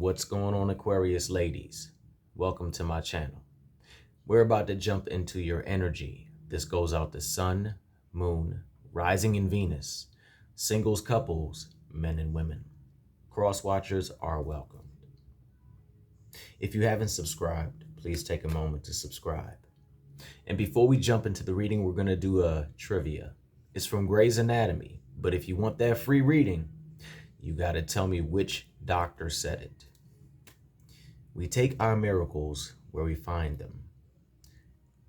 What's going on, Aquarius ladies? Welcome to my channel. We're about to jump into your energy. This goes out to Sun, Moon, Rising in Venus, singles, couples, men and women. Cross watchers are welcomed. If you haven't subscribed, please take a moment to subscribe. And before we jump into the reading, we're going to do a trivia. It's from Grey's Anatomy, but if you want that free reading, you got to tell me which doctor said it. We take our miracles where we find them.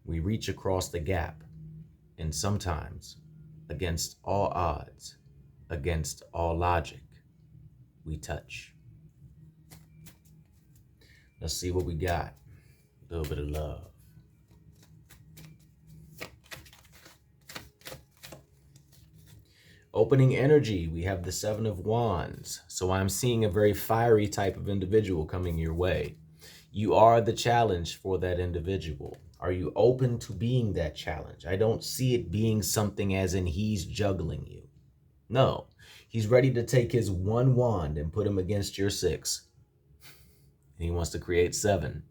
We reach across the gap, and sometimes, against all odds, against all logic, we touch. Let's see what we got. A little bit of love. Opening energy, we have the Seven of Wands. So I'm seeing a very fiery type of individual coming your way. You are the challenge for that individual. Are you open to being that challenge? I don't see it being something as in he's juggling you. No, he's ready to take his one wand and put him against your six. And he wants to create seven.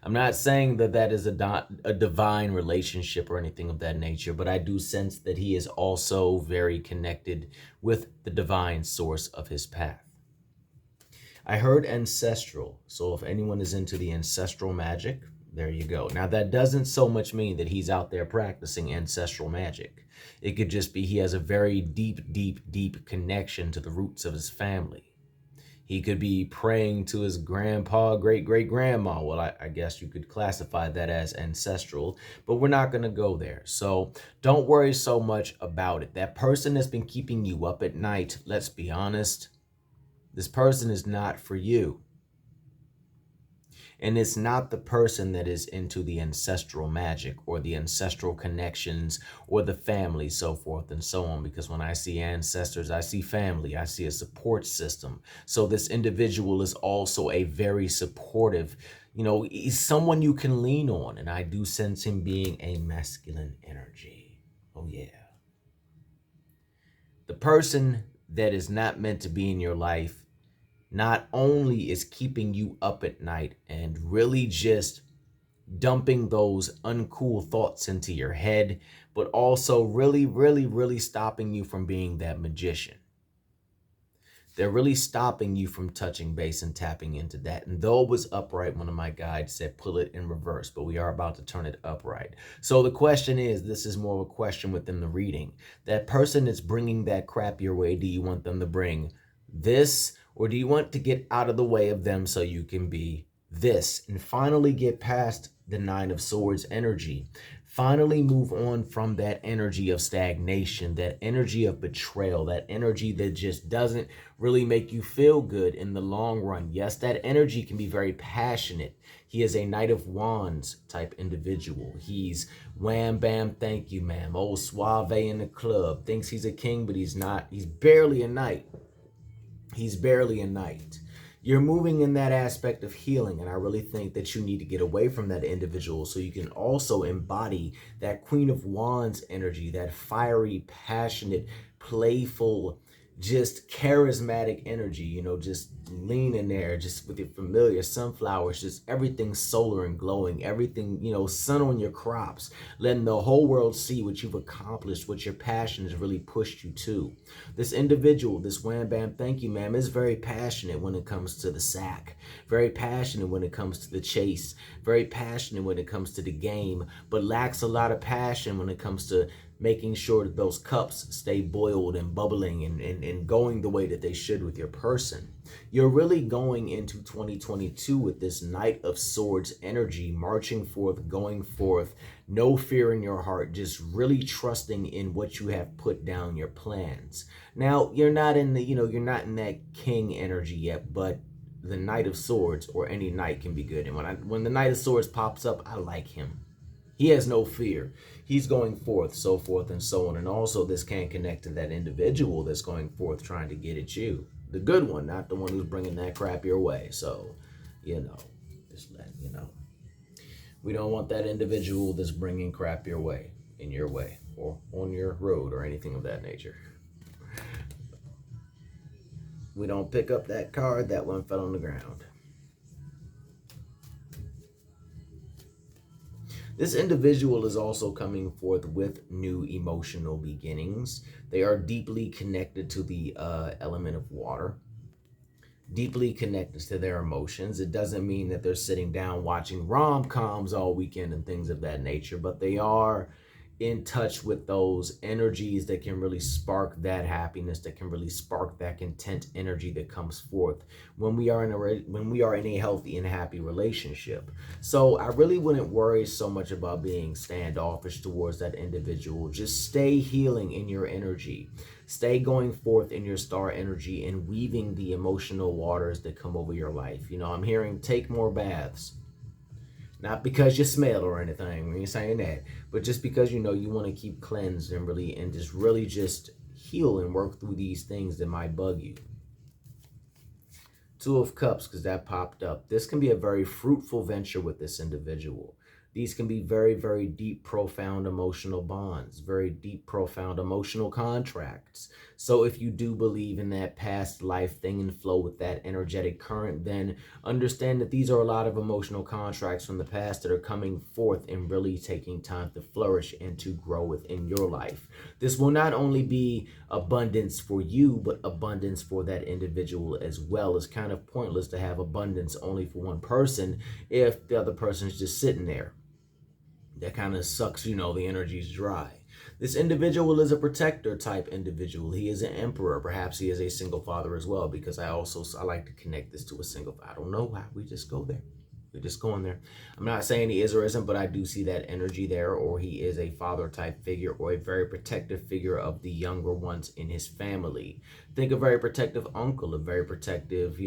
I'm not saying that that is a divine relationship or anything of that nature, but I do sense that he is also very connected with the divine source of his path. I heard ancestral, so if anyone is into the ancestral magic, there you go. Now that doesn't so much mean that he's out there practicing ancestral magic. It could just be he has a very deep connection to the roots of his family. He could be praying to his grandpa, great-great-grandma. Well, I guess you could classify that as ancestral, but we're not going to go there. So don't worry so much about it. That person that's been keeping you up at night, let's be honest, this person is not for you. And it's not the person that is into the ancestral magic or the ancestral connections or the family, so forth and so on. Because when I see ancestors, I see family, I see a support system. So this individual is also a very supportive, he's someone you can lean on. And I do sense him being a masculine energy. Oh yeah. The person that is not meant to be in your life not only is keeping you up at night and really just dumping those uncool thoughts into your head, but also really stopping you from being that magician. They're really stopping you from touching base and tapping into that. And though it was upright, one of my guides said pull it in reverse, but we are about to turn it upright. So the question is, this is more of a question within the reading. That person that's bringing that crap your way, do you want them to bring this? Or do you want to get out of the way of them so you can be this and finally get past the Nine of Swords energy? Finally move on from that energy of stagnation, that energy of betrayal, that energy that just doesn't really make you feel good in the long run. Yes, that energy can be very passionate. He is a Knight of Wands type individual. He's wham, bam, thank you, ma'am. Old suave in the club. Thinks he's a king, but he's not. He's barely a knight. He's barely a knight. You're moving in that aspect of healing, and I really think that you need to get away from that individual so you can also embody that Queen of Wands energy, that fiery, passionate, playful, just charismatic energy, just lean in there, just with your familiar sunflowers, just everything solar and glowing, everything, sun on your crops, letting the whole world see what you've accomplished, what your passion has really pushed you to. This individual, this wham bam thank you ma'am, is very passionate when it comes to the sack, very passionate when it comes to the chase, very passionate when it comes to the game, but lacks a lot of passion when it comes to making sure that those cups stay boiled and bubbling and going the way that they should with your person. You're really going into 2022 with this Knight of Swords energy, marching forth, going forth, no fear in your heart, just really trusting in what you have put down, your plans. Now, you're not in the, you're not in that king energy yet, but the Knight of Swords or any knight can be good. And when the Knight of Swords pops up, I like him. He has no fear. He's going forth, so forth and so on. And also this can connect to that individual that's going forth trying to get at you. The good one, not the one who's bringing that crap your way. So, just letting you know. We don't want that individual that's bringing crap your way, in your way, or on your road or anything of that nature. We don't pick up that card. That one fell on the ground. This individual is also coming forth with new emotional beginnings. They are deeply connected to the element of water, deeply connected to their emotions. It doesn't mean that they're sitting down watching rom-coms all weekend and things of that nature, but they are in touch with those energies that can really spark that happiness, that can really spark that content energy that comes forth when we are in a healthy and happy relationship. So I really wouldn't worry so much about being standoffish towards that individual. Just stay healing in your energy. Stay going forth in your star energy and weaving the emotional waters that come over your life. I'm hearing take more baths. Not because you smell or anything when you're saying that, but just because you want to keep cleansed and just heal and work through these things that might bug you. Two of Cups, because that popped up. This can be a very fruitful venture with this individual. These can be very, very deep, profound emotional bonds, very deep, profound emotional contracts. So if you do believe in that past life thing and flow with that energetic current, then understand that these are a lot of emotional contracts from the past that are coming forth and really taking time to flourish and to grow within your life. This will not only be abundance for you, but abundance for that individual as well. It's kind of pointless to have abundance only for one person if the other person is just sitting there. That kind of sucks, the energy's dry. This individual is a protector type individual. He is an emperor. Perhaps he is a single father as well, because I like to connect this to a single. I don't know why we just go there. We're just going there. I'm not saying he is or isn't, but I do see that energy there, or he is a father type figure or a very protective figure of the younger ones in his family. Think a very protective uncle, a very protective,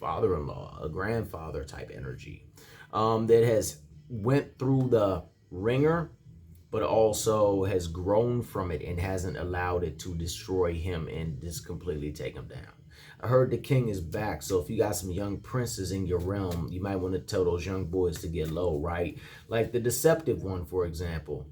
father-in-law, a grandfather type energy that has went through the ringer, but also has grown from it and hasn't allowed it to destroy him and just completely take him down. I heard the king is back, so if you got some young princes in your realm, you might want to tell those young boys to get low, right? Like the deceptive one, for example,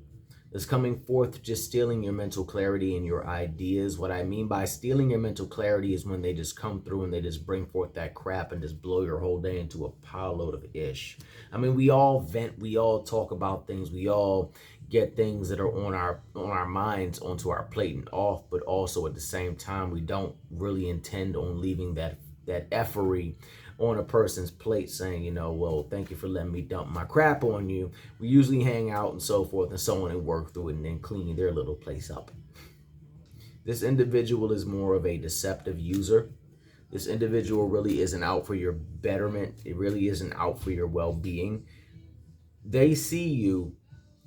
is coming forth just stealing your mental clarity and your ideas. What I mean by stealing your mental clarity is when they just come through and they just bring forth that crap and just blow your whole day into a pile load of ish. I mean, we all vent, we all talk about things, we all get things that are on our minds onto our plate and off, but also at the same time we don't really intend on leaving that effery on a person's plate, saying, well, thank you for letting me dump my crap on you. We usually hang out and so forth and so on and work through it and then clean their little place up. This individual is more of a deceptive user. This individual really isn't out for your betterment. It really isn't out for your well-being. They see you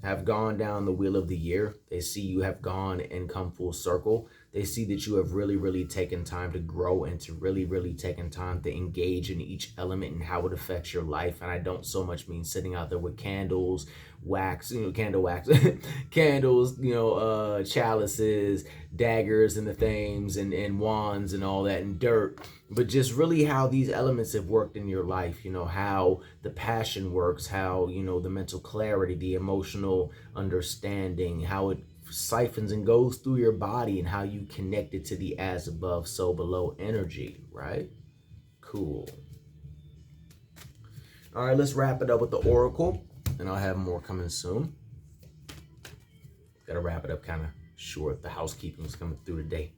have gone down the wheel of the year. They see you have gone and come full circle. They see that you have really, really taken time to grow and to really, really taken time to engage in each element and how it affects your life. And I don't so much mean sitting out there with candles, wax, candle wax, candles, chalices, daggers and the things and wands and all that and dirt, but just really how these elements have worked in your life, how the passion works, how, the mental clarity, the emotional understanding, how it siphons and goes through your body and how you connect it to the as above, so below energy, right? Cool. All right, let's wrap it up with the oracle, and I'll have more coming soon. Got to wrap it up kind of short. The housekeeping is coming through today.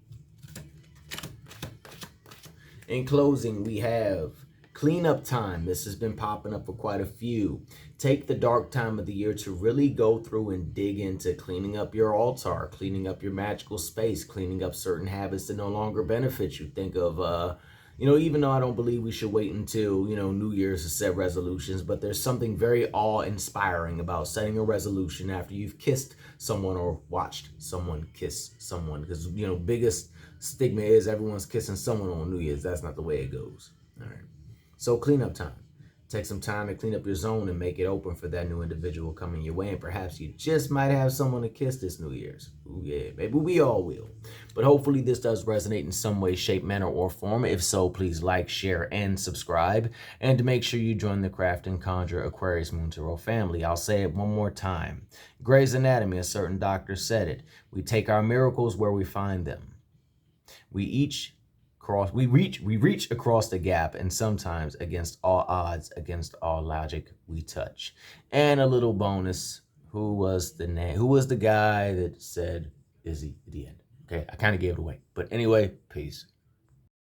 In closing, we have cleanup time. This has been popping up for quite a few. Take the dark time of the year to really go through and dig into cleaning up your altar, cleaning up your magical space, cleaning up certain habits that no longer benefit you. Think of, even though I don't believe we should wait until, New Year's to set resolutions, but there's something very awe-inspiring about setting a resolution after you've kissed someone or watched someone kiss someone. Because, biggest stigma is everyone's kissing someone on New Year's. That's not the way it goes. All right. So cleanup time. Take some time to clean up your zone and make it open for that new individual coming your way. And perhaps you just might have someone to kiss this New Year's. Ooh, yeah, maybe we all will. But hopefully this does resonate in some way, shape, manner, or form. If so, please like, share, and subscribe. And make sure you join the Craft and Conjure Aquarius Moon Tarot family. I'll say it one more time. Grey's Anatomy, a certain doctor said it. We take our miracles where we find them. We reach across the gap, and sometimes against all odds, against all logic, we touch. And a little bonus, Who was the name? Who was the guy that said Izzy at the end? Okay, I kind of gave it away. But anyway, peace.